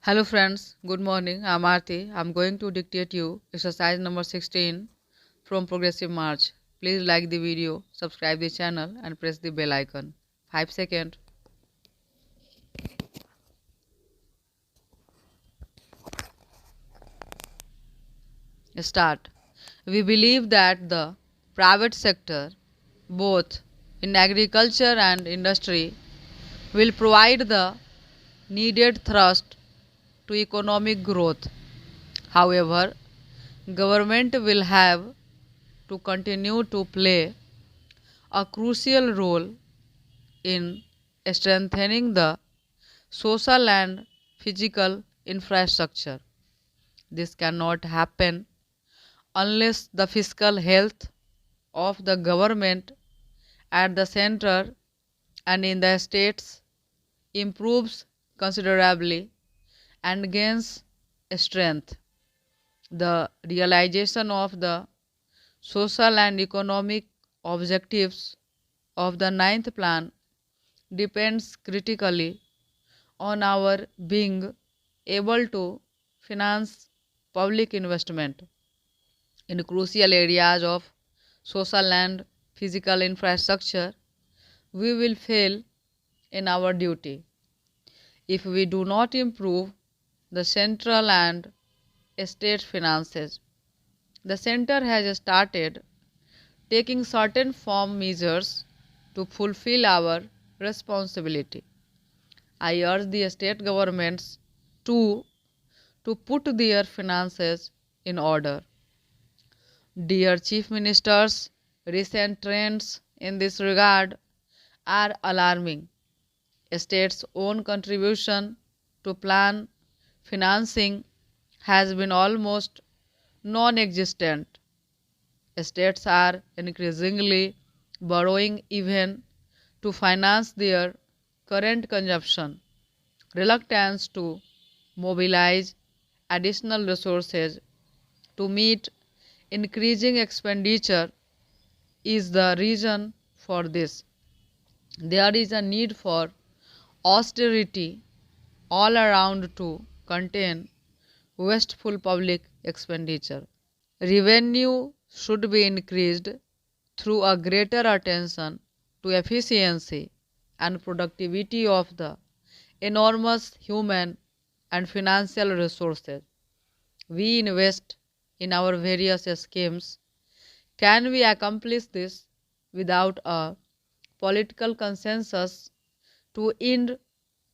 Hello friends, good morning. I'm Aarti. I'm going to dictate you exercise number 16 from Progressive March. Please like the video, subscribe the channel and press the bell icon. 5 seconds. Start. We believe that the private sector, both in agriculture and industry, will provide the needed thrust to economic growth. However, government will have to continue to play a crucial role in strengthening the social and physical infrastructure. This cannot happen unless the fiscal health of the government at the center and in the states improves considerably and gains strength. The realization of the social and economic objectives of the ninth plan depends critically on our being able to finance public investment in crucial areas of social and physical infrastructure. We will fail in our duty if we do not improve the central and state finances. The center has started taking certain firm measures to fulfill our responsibility. I urge the state governments to put their finances in order. Dear Chief Ministers, recent trends in this regard are alarming. States' own contribution to plan financing has been almost non-existent. States are increasingly borrowing even to finance their current consumption. Reluctance to mobilize additional resources to meet increasing expenditure is the reason for this. There is a need for austerity all around to contain wasteful public expenditure. Revenue should be increased through a greater attention to efficiency and productivity of the enormous human and financial resources we invest in our various schemes. Can we accomplish this without a political consensus to end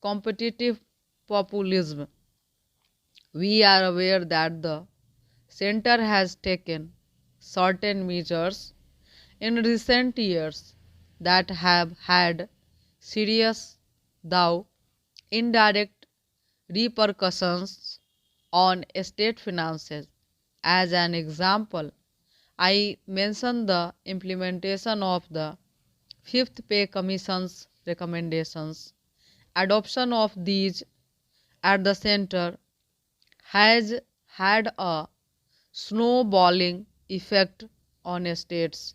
competitive populism? We are aware that the center has taken certain measures in recent years that have had serious, though indirect, repercussions on state finances. As an example, I mention the implementation of the Fifth Pay Commission's recommendations. Adoption of these at the center has had a snowballing effect on states.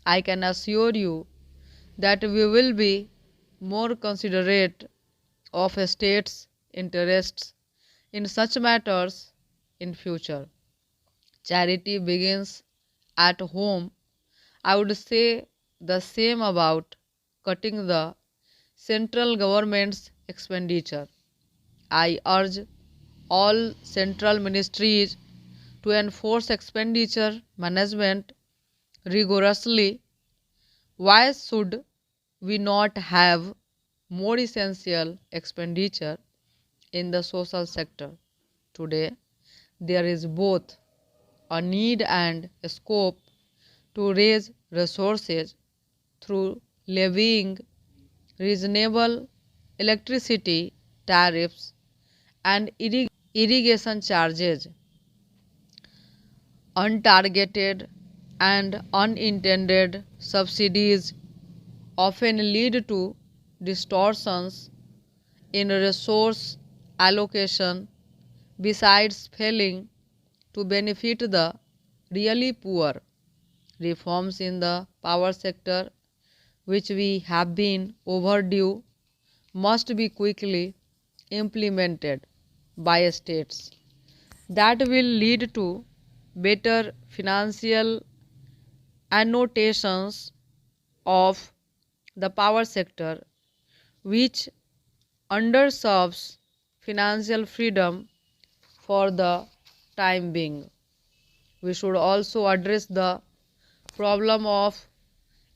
I can assure you that we will be more considerate of states' interests in such matters in future. Charity begins at home. I would say the same about cutting the central government's expenditure. I urge all central ministries to enforce expenditure management rigorously. Why should we not have more essential expenditure in the social sector? Today, there is both a need and a scope to raise resources through levying reasonable electricity tariffs and irrigation charges. Untargeted and unintended subsidies often lead to distortions in resource allocation besides failing to benefit the really poor. Reforms in the power sector, which we have been overdue, must be quickly implemented. by states. That will lead to better financial annotations of the power sector, which underserves financial freedom for the time being. We should also address the problem of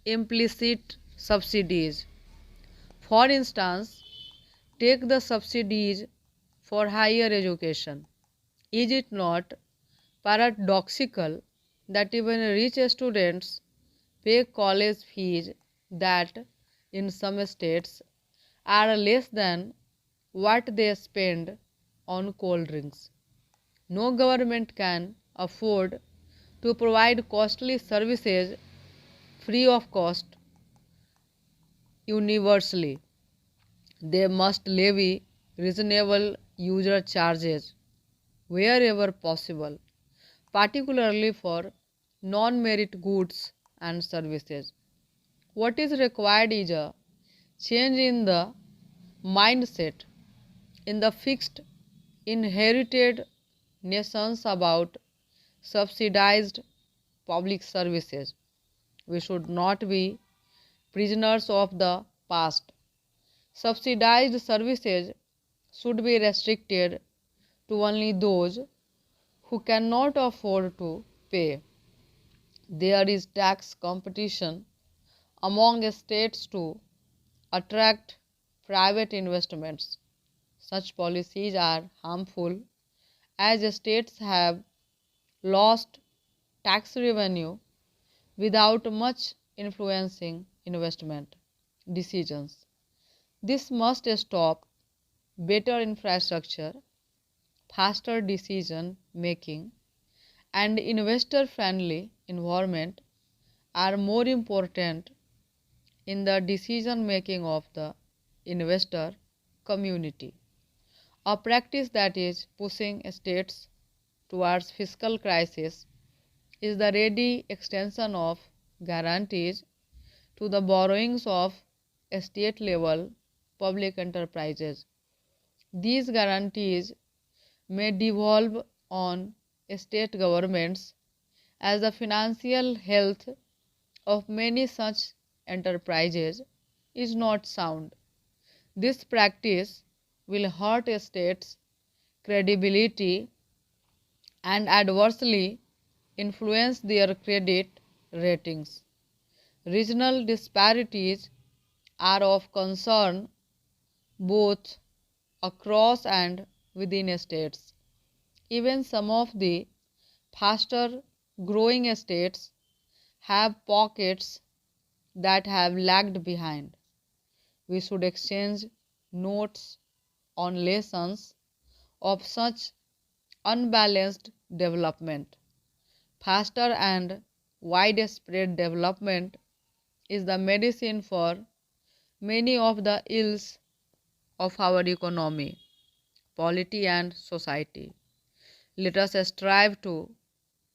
implicit subsidies. For instance, take the subsidies for higher education. Is it not paradoxical that even rich students pay college fees that in some states are less than what they spend on cold drinks? No government can afford to provide costly services free of cost universally. They must levy reasonable user charges wherever possible, particularly for non-merit goods and services. What is required is a change in the mindset in the fixed, inherited notions about subsidized public services. We should not be prisoners of the past. Subsidized services should be restricted to only those who cannot afford to pay. There is tax competition among states to attract private investments. Such policies are harmful as states have lost tax revenue without much influencing investment decisions. This must stop. Better infrastructure, faster decision making, and investor friendly environment are more important in the decision making of the investor community. A practice that is pushing states towards fiscal crisis is the ready extension of guarantees to the borrowings of state level public enterprises. These guarantees may devolve on state governments as the financial health of many such enterprises is not sound. This practice will hurt states' credibility and adversely influence their credit ratings. Regional disparities are of concern both across and within states. Even some of the faster growing states have pockets that have lagged behind. We should exchange notes on lessons of such unbalanced development. Faster and widespread development is the medicine for many of the ills of our economy, polity, and society. Let us strive to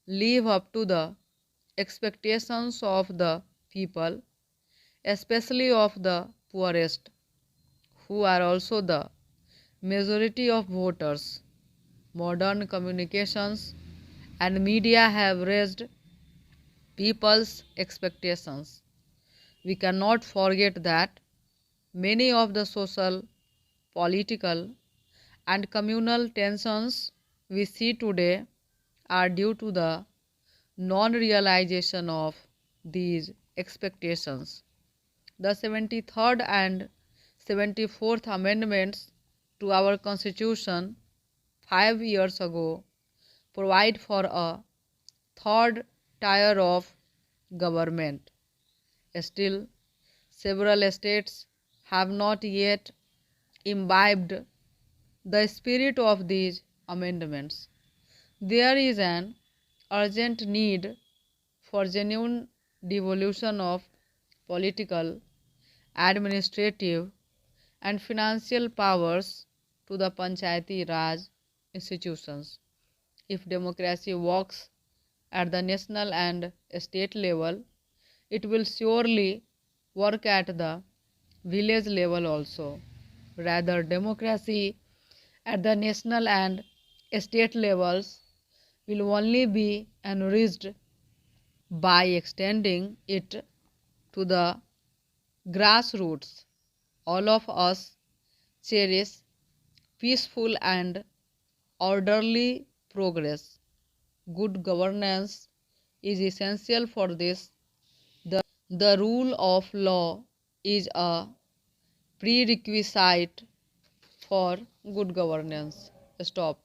live up to the expectations of the people, especially of the poorest, who are also the majority of voters. Modern communications and media have raised people's expectations. We cannot forget that many of the social, political, and communal tensions we see today are due to the non-realization of these expectations. The 73rd and 74th Amendments to our Constitution 5 years ago provide for a third tier of government. Still, several states have not yet imbibed the spirit of these amendments. There is an urgent need for genuine devolution of political, administrative, and financial powers to the Panchayati Raj institutions. If democracy works at the national and state level, it will surely work at the village level also. Rather, democracy at the national and state levels will only be enriched by extending it to the grassroots. All of us cherish peaceful and orderly progress. Good governance is essential for this. The rule of law is a prerequisite for good governance. Stop.